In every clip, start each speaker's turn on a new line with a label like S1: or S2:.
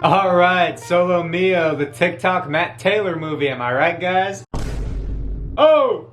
S1: Alright, Solo Mio, the TikTok Matt Taylor movie, am I right, guys? Oh!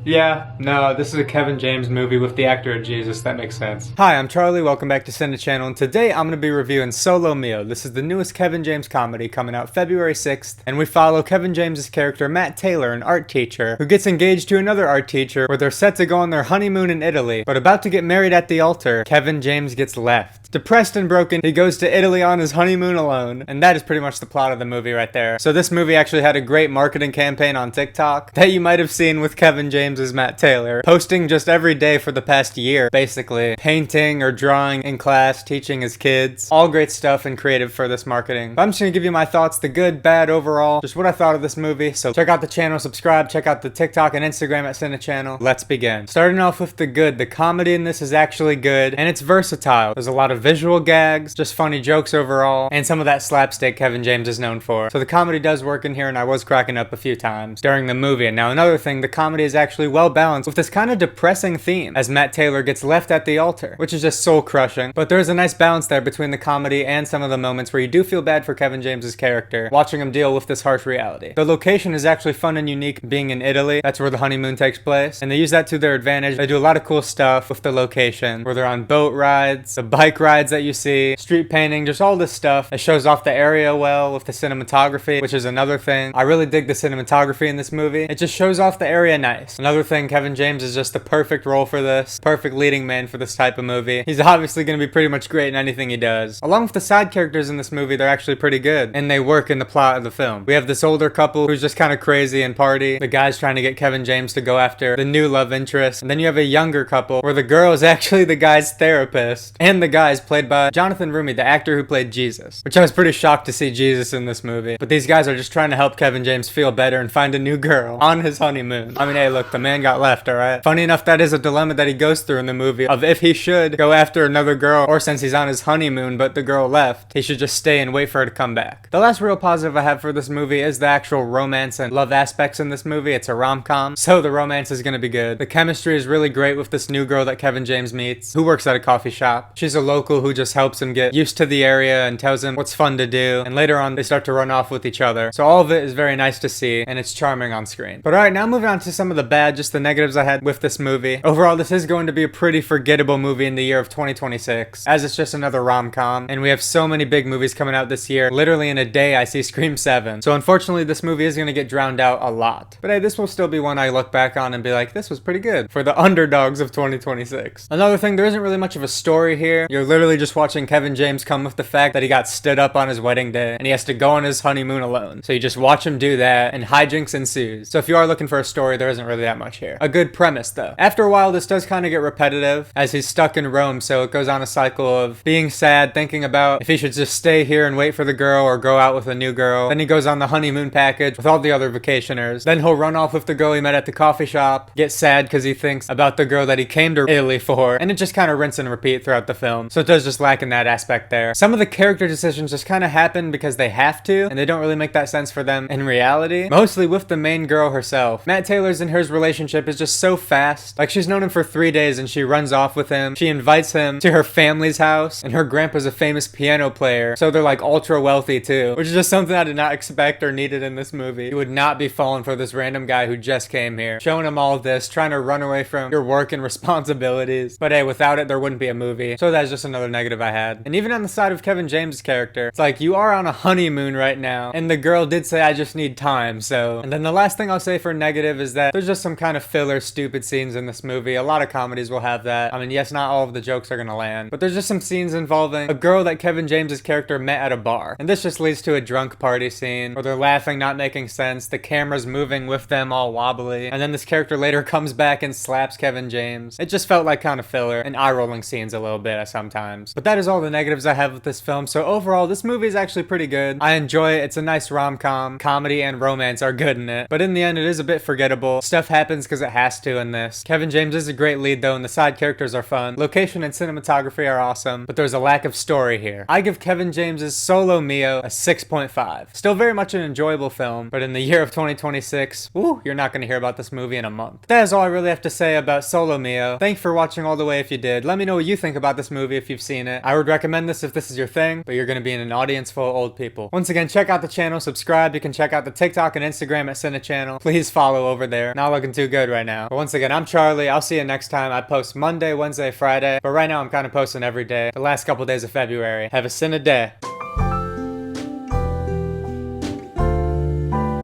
S1: Yeah, no, this is a Kevin James movie with the actor of Jesus, that makes sense. Hi, I'm Charlie, welcome back to Cinda Channel, and today I'm going to be reviewing Solo Mio. This is the newest Kevin James comedy coming out February 6th, and we follow Kevin James's character Matt Taylor, an art teacher, who gets engaged to another art teacher where they're set to go on their honeymoon in Italy, but about to get married at the altar, Kevin James gets left. Depressed and broken, he goes to Italy on his honeymoon alone, and that is pretty much the plot of the movie right there. So this movie actually had a great marketing campaign on TikTok that you might have seen with Kevin James as Matt Taylor, posting just every day for the past year, basically, painting or drawing in class, teaching his kids. All great stuff and creative for this marketing. But I'm just gonna give you my thoughts, the good, bad, overall, just what I thought of this movie. So check out the channel, subscribe, check out the TikTok and Instagram at Cinda Channel. Let's begin. Starting off with the good, the comedy in this is actually good, and it's versatile. There's a lot of visual gags, just funny jokes overall, and some of that slapstick Kevin James is known for. So the comedy does work in here, and I was cracking up a few times during the movie. And now another thing, the comedy is actually well balanced with this kind of depressing theme as Matt Taylor gets left at the altar, which is just soul crushing. But there's a nice balance there between the comedy and some of the moments where you do feel bad for Kevin James's character, watching him deal with this harsh reality. The location is actually fun and unique, being in Italy. That's where the honeymoon takes place, and they use that to their advantage. They do a lot of cool stuff with the location, where they're on boat rides, the bike rides that you see, street painting, just all this stuff. It shows off the area well with the cinematography, which is another thing. I really dig the cinematography in this movie. It just shows off the area nice. Another thing, Kevin James is just the perfect role for this, perfect leading man for this type of movie. He's obviously going to be pretty much great in anything he does. Along with the side characters in this movie, they're actually pretty good, and they work in the plot of the film. We have this older couple who's just kind of crazy and party. The guy's trying to get Kevin James to go after the new love interest, and then you have a younger couple where the girl is actually the guy's therapist, and the guy is played by Jonathan Rumi, the actor who played Jesus, which I was pretty shocked to see Jesus in this movie. But these guys are just trying to help Kevin James feel better and find a new girl on his honeymoon. I mean, hey, look, the man got left, alright? Funny enough, that is a dilemma that he goes through in the movie of if he should go after another girl, or since he's on his honeymoon but the girl left, he should just stay and wait for her to come back. The last real positive I have for this movie is the actual romance and love aspects in this movie. It's a rom-com, so the romance is gonna be good. The chemistry is really great with this new girl that Kevin James meets, who works at a coffee shop. She's a local who just helps him get used to the area and tells him what's fun to do, and later on they start to run off with each other. So all of it is very nice to see, and it's charming on screen. But alright, now moving on to some of the bad, just the negatives I had with this movie. Overall, this is going to be a pretty forgettable movie in the year of 2026, as it's just another rom-com, and we have so many big movies coming out this year. Literally in a day I see Scream 7. So unfortunately this movie is going to get drowned out a lot. But hey, this will still be one I look back on and be like, this was pretty good for the underdogs of 2026. Another thing, there isn't really much of a story here. You're literally just watching Kevin James come with the fact that he got stood up on his wedding day and he has to go on his honeymoon alone. So you just watch him do that and hijinks ensues. So if you are looking for a story, there isn't really that much here. A good premise though. After a while, this does kind of get repetitive as he's stuck in Rome, so it goes on a cycle of being sad, thinking about if he should just stay here and wait for the girl or go out with a new girl. Then he goes on the honeymoon package with all the other vacationers. Then he'll run off with the girl he met at the coffee shop, get sad because he thinks about the girl that he came to Italy for, and it just kind of rinse and repeat throughout the film. So it does just lack in that aspect there. Some of the character decisions just kind of happen because they have to, and they don't really make that sense for them in reality. Mostly with the main girl herself. Matt Taylor's and her relationship is just so fast. Like, she's known him for 3 days and she runs off with him. She invites him to her family's house, and her grandpa's a famous piano player, so they're like ultra wealthy too, which is just something I did not expect or needed in this movie. You would not be falling for this random guy who just came here, showing him all of this, trying to run away from your work and responsibilities. But hey, without it there wouldn't be a movie. So that's just another negative I had. And even on the side of Kevin James' character, it's like, you are on a honeymoon right now, and the girl did say, I just need time, so. And then the last thing I'll say for negative is that there's just some kind of filler stupid scenes in this movie. A lot of comedies will have that. I mean, yes, not all of the jokes are gonna land, but there's just some scenes involving a girl that Kevin James's character met at a bar, and this just leads to a drunk party scene where they're laughing, not making sense, the camera's moving with them all wobbly, and then this character later comes back and slaps Kevin James. It just felt like kind of filler and eye-rolling scenes a little bit sometimes. But that is all the negatives I have with this film. So overall, this movie is actually pretty good. I enjoy it. It's a nice rom-com. Comedy and romance are good in it, but in the end it is a bit forgettable. Stuff happens because it has to in this. Kevin James is a great lead though, and the side characters are fun. Location and cinematography are awesome, but there's a lack of story here. I give Kevin James's Solo Mio a 6.5. Still very much an enjoyable film, but in the year of 2026, woo, you're not going to hear about this movie in a month. That is all I really have to say about Solo Mio. Thanks for watching all the way if you did. Let me know what you think about this movie if you've seen it. I would recommend this if this is your thing, but you're going to be in an audience full of old people. Once again, check out the channel, subscribe. You can check out the TikTok and Instagram at CineChannel. Please follow over there. Not looking too good right now. But once again, I'm Charlie. I'll see you next time. I post Monday, Wednesday, Friday, but right now I'm kind of posting every day. The last couple days of February. Have a Cine day.